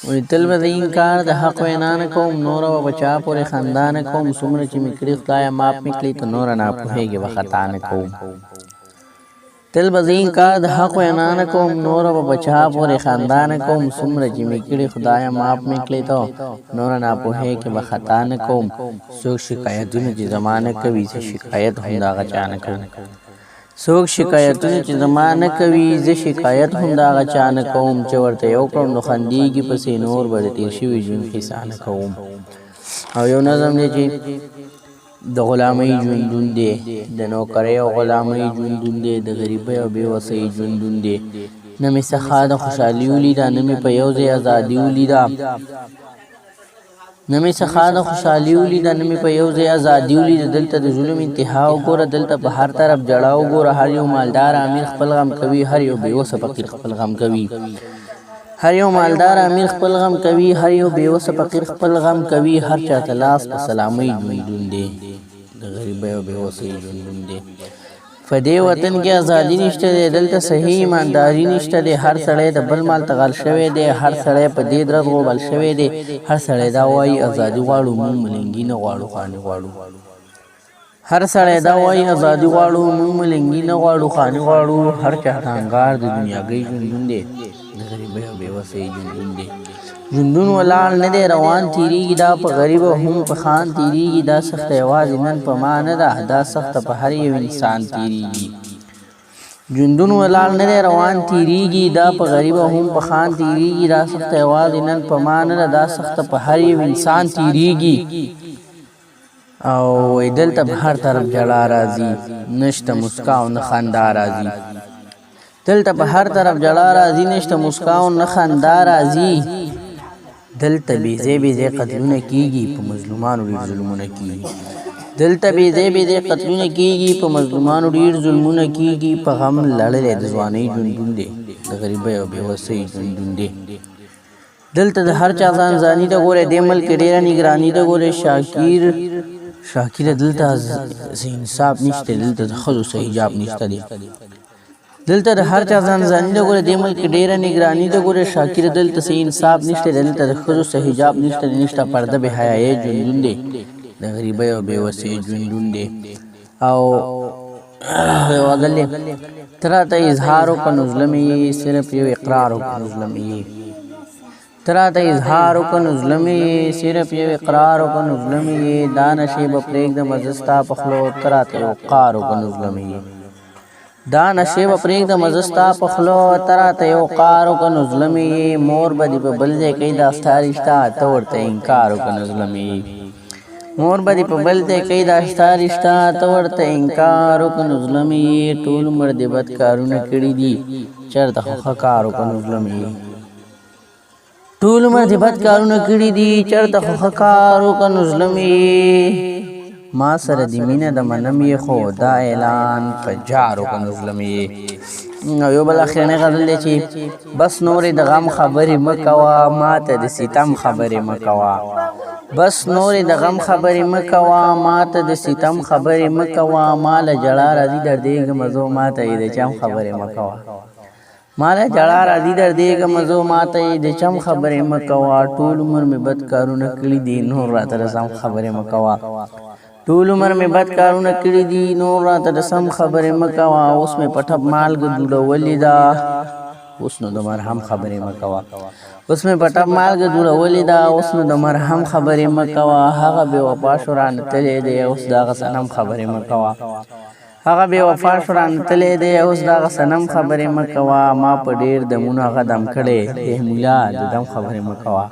وی تل به د انکار د حق وینا نه کوم نور به په چا پورې خندا نه کوم څومره چې مې کړي خدایه معاف مې کړي ته نوره ناپوهېږې به خطا نه کوم تل به د انکار د حق وینا نه کوم نوره به په چا پورې خندا نه کوم څومره چې مې کړي خدایه معاف مې کړي ته نوره ناپوهېږې به خطا نه کوم څوک شکایتونه چې زما نه کوي زه شکایت هم د هغه چا نه کوم څوک شکایتونه چې زما نه کوي زه شکایت هم د هغه چا نه کوم چې ورته یو کړم نو خندېږي پسې نور به د تېر شوي ژوند قصه نه کوم او یو نظم دی چې د غلامۍ ژوندون دی د نوکرۍ او غلامۍ ژوندون دی د غریبۍ او بېوسۍ ژوندون دی نه مې څخه د خوشحالي ولیده نه مې په یو ځای ازادي ولیده نه مې څخه د خوشحالي ولیده نه مې په یو ځای ازادي ولیده دلته د ظلم انتها وګوره دلته په هر طرف جړا وګوره هر یو مالدار امیر خپل غم کوي هر یو بېوسه فقیر خپل غم کوي هر یو مالدار امیر خپل غم کوي هر یو بېوسه فقیر خپل غم کوي هر چاته لاس په سلامۍ ژوندون دی د غریبۍ او بېوسۍ ژوندون دی په دې وطن کې ازادي نشته دی دلته صحیح ایمانداري نشته دی هر سړی د بل مال ته غل شوی دی هر سړی په دې درد غوبل شوی دی هر سړی دا وایي ازادي غواړو موږ ملنګي نه غواړو خانې غواړو هر سړی دا وایي ازادي غواړو موږ ملنګي نه غواړو خانې غواړو هر چاته انګار د دنیاګۍ ژوندون دی د غریبۍ او بېوسۍ ژوندون دی ژوندون ولاړ نه دی روان تېرېږي دا په غریب او هم په خان تېرېږي دا سخته یوازې نن په ما نه ده دا سخته په هر یو انسان تېرېږي ژوندون ولاړ نه دی روان تېرېږي دا په غریب او هم په خان تېرېږي دا سخته یوازې نن په ما نه ده دا سخته په هر یو انسان تېرېږي او دلته په هر طرف جړا راځي نشته مسکا او نه خندا راځي دلته په هر طرف جړا راځي نشته مسکا او نه خندا راځي دلته بېځای بېځای قتلونه کېږي په مظلومانو ډېر ظلمونه کېږي دلته بېځای بېځای قتلونه کېږي په مظلومانو ډېر ظلمونه کېږي په غم لړلی د ځوانۍ ژوندون دی د غریبۍ او بېوسۍ ژوندون دی دلته د هر چا ځان ځاني ته ګورئ دې ملک کې ډېره نګراني ته ګورئ شاکره دلته انصاف نشته دلته د ښځو څه حجاب نشته دی دلته د هر چا ځان ځاني ته ګوره دې ملک ډېره نګراني ته ګوره شاکر دلته څه انصاف نشته دلته د ښځو څه حجاب نشته نشته پرده بې حیایۍ ژوندون دی د غریبۍ او بېوسۍ ژوندون دی او یو غزل دی ته راته اظهار وکړه نو زړه مې یې صرف یو اقرار وکړه نو زړه مې یې ته راته اظهار وکړه نو زړه مې یې صرف یو اقرار وکړه نو زړه مې یې دا نشې به پرېږدمه زه ستا په خولو ته راته یو قار وکړه نو زړه مې یې دا نشې به پرېږدمه زه ستا په خولو ته راته یو قار وکړه نو زړه مې یې مور به دې په بل ځای کوي دا ستا رشته ته ورته انکار وکړه نو زړه مې یې مور به دې په بل ځای کوي دا ستا رشته ته ورته انکار وکړه نو زړه مې یې ټول عمر دې بد کارونه کړي دي چېرته خو ښه کار وکړه نو زړه مې یې ټول عمر دې بد کارونه کړي دي چېرته خو ښه کار وکړه نو زړه مې یې ما سره د مینه د منم یې خو دا اعلان په جار وکړه نو زړه مې یې او یو بل اخرنی غزل دی چې بس نورې د غم خبرې مه کوه ماته د ستم خبرې مه کوه بس نورې د غم خبرې مه کوه ماته د ستم خبرې مه کوه ما له ژړا راځي دردېږمه زو ماته یې د چم خبرې مه کوه ما له ژړا راځي دردېږمه زو ماته یې د چم خبرې مه کوه ټول عمر مې بد کارونه کړي دي نور راته د سم خبرې مه کوه ټول عمر مې بد کارونه کړي دي نور راته د سم خبرې مه کوه اوس مې په ټپ مالګه دوړولې ده اوس نو د مرهم خبرې مه کوه اوس مې په ټپ مالګه دوړولې ده اوس نو د مرهم خبرې مه کوه هغه بې وفا شو رانه تللی دی اوس د هغه صنم خبرې مه کوه هغه بې وفا شو رانه تللی دی اوس د هغه صنم خبرې مه کوه ما په ډېر دمونه هغه دم کړی ای مولا د دم خبرې مه کوه